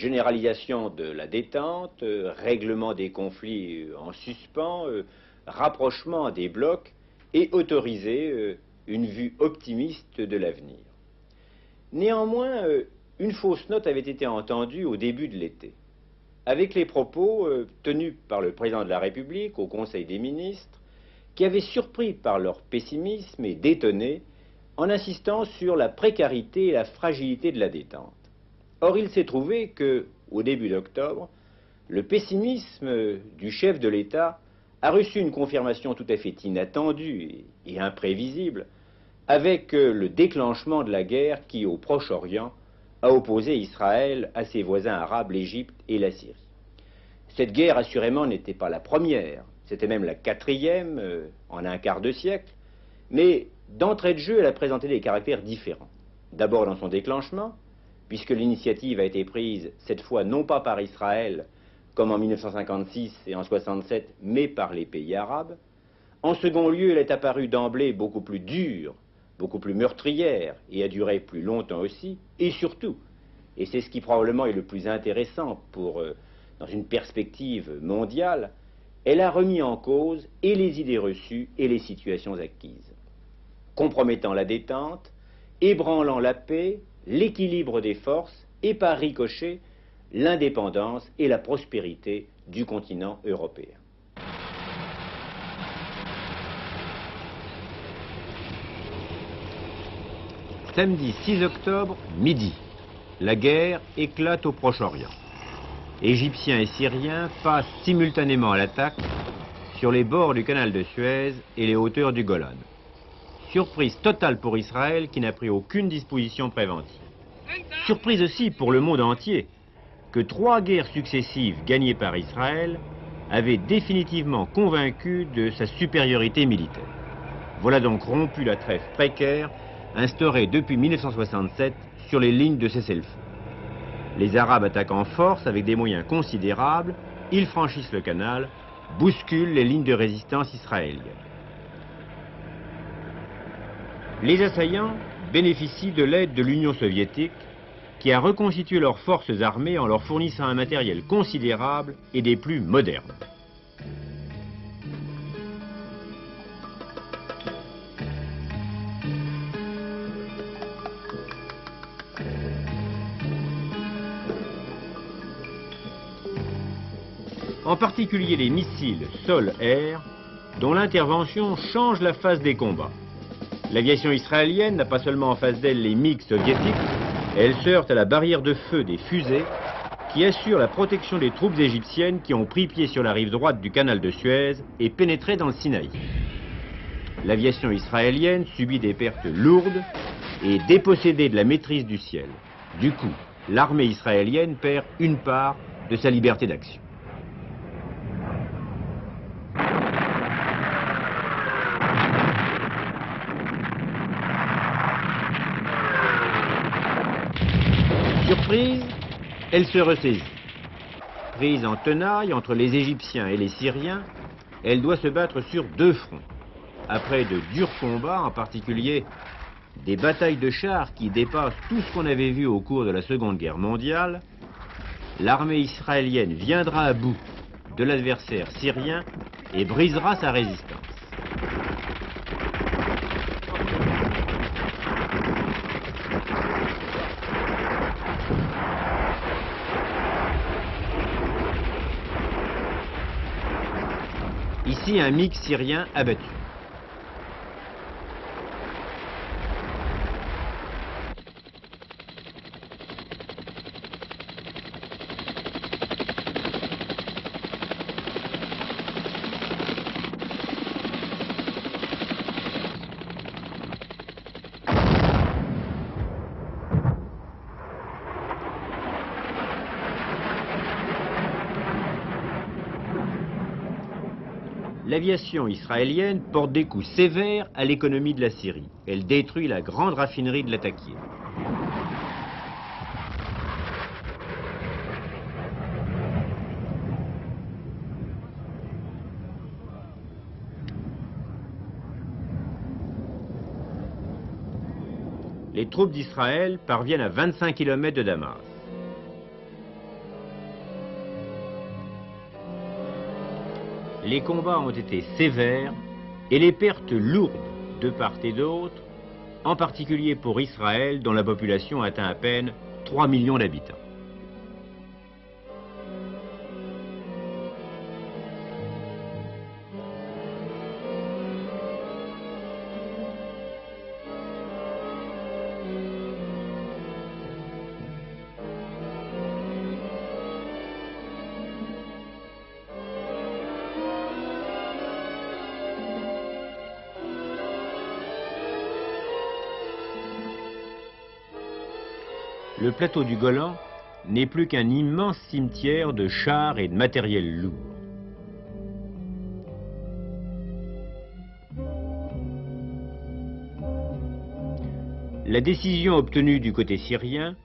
généralisation de la détente, règlement des conflits en suspens, rapprochement des blocs et autoriser une vue optimiste de l'avenir. Néanmoins, une fausse note avait été entendue au début de l'été, avec les propos tenus par le président de la République au Conseil des ministres, qui avaient surpris par leur pessimisme et détonné en insistant sur la précarité et la fragilité de la détente. Or, il s'est trouvé que, au début d'octobre, le pessimisme du chef de l'État a reçu une confirmation tout à fait inattendue et imprévisible, avec le déclenchement de la guerre qui, au Proche-Orient, a opposé Israël à ses voisins arabes, l'Égypte et la Syrie. Cette guerre, assurément, n'était pas la première, c'était même la quatrième en un quart de siècle, mais d'entrée de jeu, elle a présenté des caractères différents. D'abord dans son déclenchement, puisque l'initiative a été prise cette fois non pas par Israël, comme en 1956 et en 1967, mais par les pays arabes. En second lieu, elle est apparue d'emblée beaucoup plus dure, beaucoup plus meurtrière, et a duré plus longtemps aussi, et surtout, et c'est ce qui probablement est le plus intéressant dans une perspective mondiale, elle a remis en cause et les idées reçues et les situations acquises, compromettant la détente, ébranlant la paix, l'équilibre des forces et par ricochet, l'indépendance et la prospérité du continent européen. Samedi 6 octobre, midi, la guerre éclate au Proche-Orient. Égyptiens et Syriens passent simultanément à l'attaque sur les bords du canal de Suez et les hauteurs du Golan. Surprise totale pour Israël qui n'a pris aucune disposition préventive. Surprise aussi pour le monde entier que 3 guerres successives gagnées par Israël avaient définitivement convaincu de sa supériorité militaire. Voilà donc rompu la trêve précaire instaurée depuis 1967 sur les lignes de cessez-le-feu. Les Arabes attaquent en force avec des moyens considérables, ils franchissent le canal, bousculent les lignes de résistance israéliennes. Les assaillants bénéficient de l'aide de l'Union soviétique qui a reconstitué leurs forces armées en leur fournissant un matériel considérable et des plus modernes. En particulier les missiles sol-air, dont l'intervention change la phase des combats. L'aviation israélienne n'a pas seulement en face d'elle les MiG soviétiques, elle se heurte à la barrière de feu des fusées qui assure la protection des troupes égyptiennes qui ont pris pied sur la rive droite du canal de Suez et pénétré dans le Sinaï. L'aviation israélienne subit des pertes lourdes et est dépossédée de la maîtrise du ciel. Du coup, l'armée israélienne perd une part de sa liberté d'action. Surprise, elle se ressaisit. Prise en tenaille entre les Égyptiens et les Syriens, elle doit se battre sur 2 fronts. Après de durs combats, en particulier des batailles de chars qui dépassent tout ce qu'on avait vu au cours de la Seconde Guerre mondiale, l'armée israélienne viendra à bout de l'adversaire syrien et brisera sa résistance. Ici, un MiG syrien abattu. L'aviation israélienne porte des coups sévères à l'économie de la Syrie. Elle détruit la grande raffinerie de Latakia. Les troupes d'Israël parviennent à 25 km de Damas. les combats ont été sévères et les pertes lourdes de part et d'autre, en particulier pour Israël dont la population atteint à peine 3 millions d'habitants. Le plateau du Golan n'est plus qu'un immense cimetière de chars et de matériel lourd. La décision obtenue du côté syrien,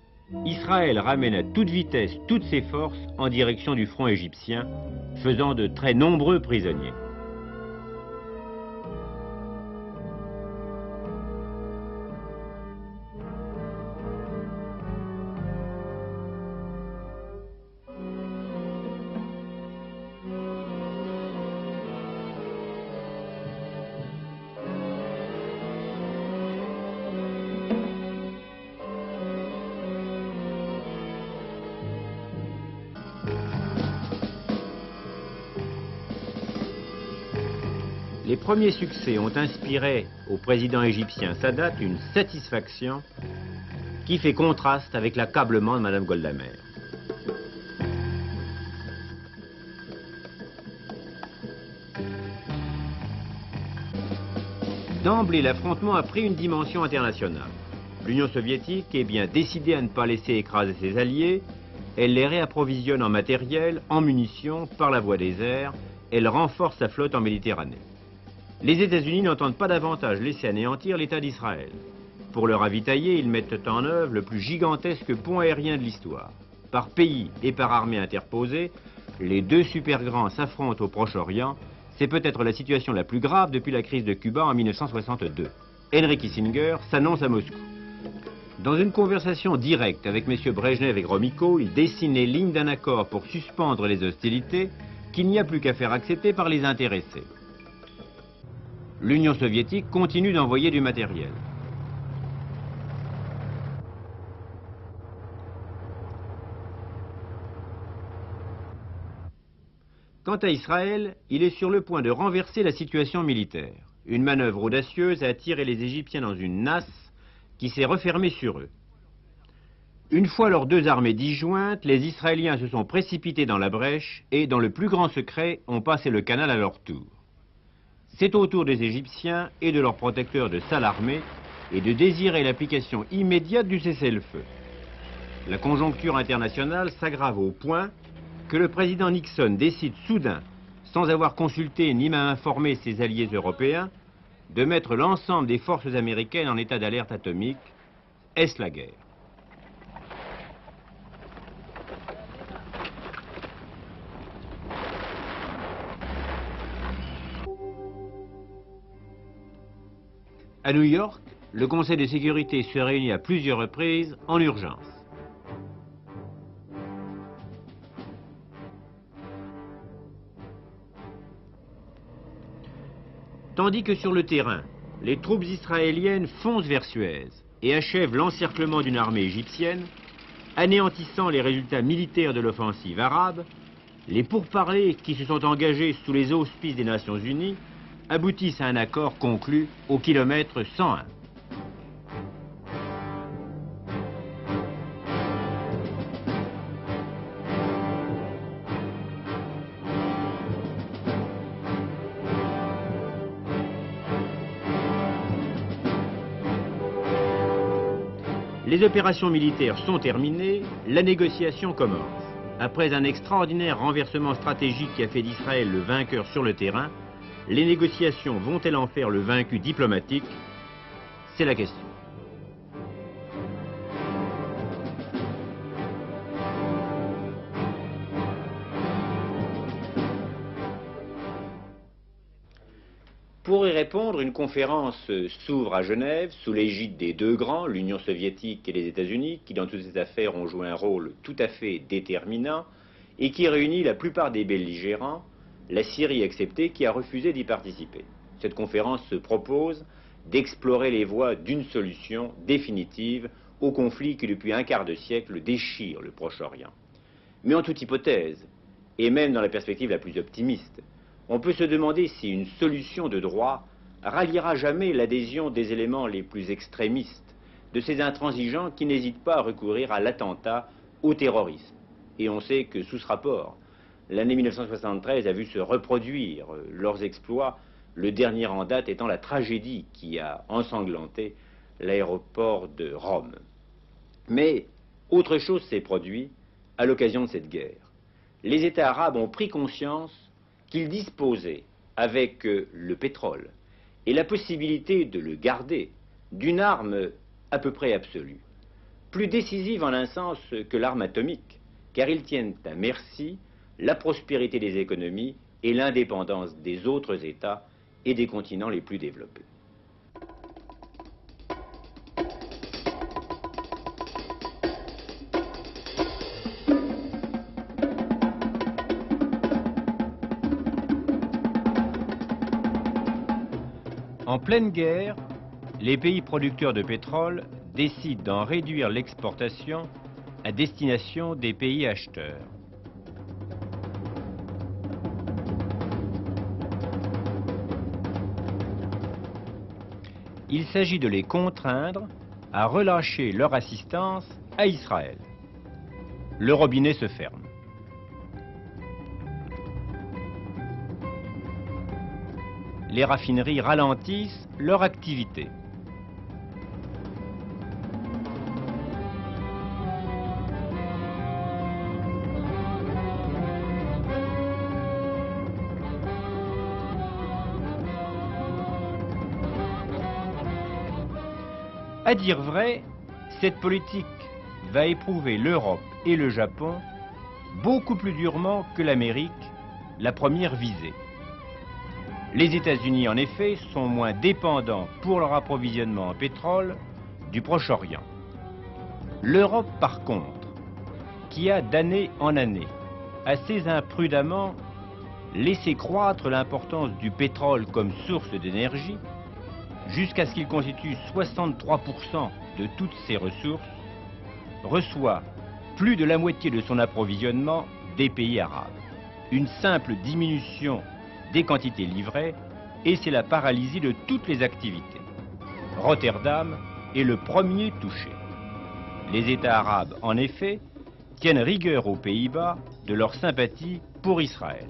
Israël ramène à toute vitesse toutes ses forces en direction du front égyptien, faisant de très nombreux prisonniers. Les premiers succès ont inspiré au président égyptien Sadat une satisfaction qui fait contraste avec l'accablement de Mme Golda Meir. D'emblée, l'affrontement a pris une dimension internationale. L'Union soviétique est bien décidée à ne pas laisser écraser ses alliés. Elle les réapprovisionne en matériel, en munitions, par la voie des airs. Elle renforce sa flotte en Méditerranée. Les États-Unis n'entendent pas davantage laisser anéantir l'État d'Israël. Pour le ravitailler, ils mettent en œuvre le plus gigantesque pont aérien de l'histoire. Par pays et par armée interposées, les deux super grands s'affrontent au Proche-Orient. C'est peut-être la situation la plus grave depuis la crise de Cuba en 1962. Henry Kissinger s'annonce à Moscou. Dans une conversation directe avec M. Brejnev et Gromyko, il dessine les lignes d'un accord pour suspendre les hostilités qu'il n'y a plus qu'à faire accepter par les intéressés. L'Union soviétique continue d'envoyer du matériel. Quant à Israël, il est sur le point de renverser la situation militaire. Une manœuvre audacieuse a attiré les Égyptiens dans une nasse qui s'est refermée sur eux. Une fois leurs deux armées disjointes, les Israéliens se sont précipités dans la brèche et, dans le plus grand secret, ont passé le canal à leur tour. C'est au tour des Égyptiens et de leurs protecteurs de s'alarmer et de désirer l'application immédiate du cessez-le-feu. La conjoncture internationale s'aggrave au point que le président Nixon décide soudain, sans avoir consulté ni même informé ses alliés européens, de mettre l'ensemble des forces américaines en état d'alerte atomique. Est-ce la guerre ? À New York, le Conseil de sécurité se réunit à plusieurs reprises en urgence. Tandis que sur le terrain, les troupes israéliennes foncent vers Suez et achèvent l'encerclement d'une armée égyptienne, anéantissant les résultats militaires de l'offensive arabe, les pourparlers qui se sont engagés sous les auspices des Nations Unies aboutissent à un accord conclu au kilomètre 101. Les opérations militaires sont terminées, la négociation commence. Après un extraordinaire renversement stratégique qui a fait d'Israël le vainqueur sur le terrain, les négociations vont-elles en faire le vaincu diplomatique? C'est la question. Pour y répondre, une conférence s'ouvre à Genève sous l'égide des deux grands, l'Union soviétique et les États-Unis, qui dans toutes ces affaires ont joué un rôle tout à fait déterminant et qui réunit la plupart des belligérants, la Syrie exceptée, qui a refusé d'y participer. Cette conférence se propose d'explorer les voies d'une solution définitive au conflit qui depuis un quart de siècle déchire le Proche-Orient. Mais en toute hypothèse, et même dans la perspective la plus optimiste, on peut se demander si une solution de droit ralliera jamais l'adhésion des éléments les plus extrémistes, de ces intransigeants qui n'hésitent pas à recourir à l'attentat, au terrorisme. Et on sait que sous ce rapport, l'année 1973 a vu se reproduire leurs exploits, le dernier en date étant la tragédie qui a ensanglanté l'aéroport de Rome. Mais autre chose s'est produit à l'occasion de cette guerre. Les États arabes ont pris conscience qu'ils disposaient, avec le pétrole et la possibilité de le garder, d'une arme à peu près absolue, plus décisive en un sens que l'arme atomique, car ils tiennent à merci la prospérité des économies et l'indépendance des autres États et des continents les plus développés. En pleine guerre, les pays producteurs de pétrole décident d'en réduire l'exportation à destination des pays acheteurs. Il s'agit de les contraindre à relâcher leur assistance à Israël. Le robinet se ferme. Les raffineries ralentissent leur activité. À dire vrai, cette politique va éprouver l'Europe et le Japon beaucoup plus durement que l'Amérique, la première visée. Les États-Unis, en effet, sont moins dépendants pour leur approvisionnement en pétrole du Proche-Orient. L'Europe, par contre, qui a d'année en année assez imprudemment laissé croître l'importance du pétrole comme source d'énergie, jusqu'à ce qu'il constitue 63% de toutes ses ressources, reçoit plus de la moitié de son approvisionnement des pays arabes. Une simple diminution des quantités livrées, et c'est la paralysie de toutes les activités. Rotterdam est le premier touché. Les États arabes, en effet, tiennent rigueur aux Pays-Bas de leur sympathie pour Israël.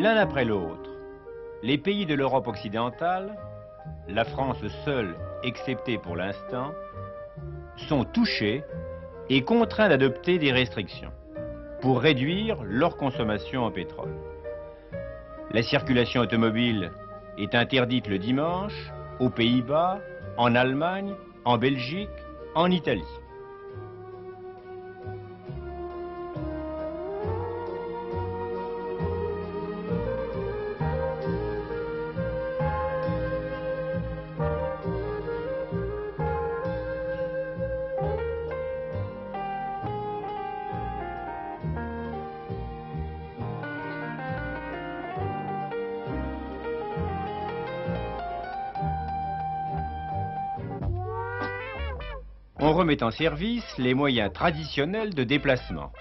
L'un après l'autre, les pays de l'Europe occidentale, la France seule exceptée pour l'instant, sont touchés et contraints d'adopter des restrictions pour réduire leur consommation en pétrole. La circulation automobile est interdite le dimanche aux Pays-Bas, en Allemagne, en Belgique, en Italie. On remet en service les moyens traditionnels de déplacement.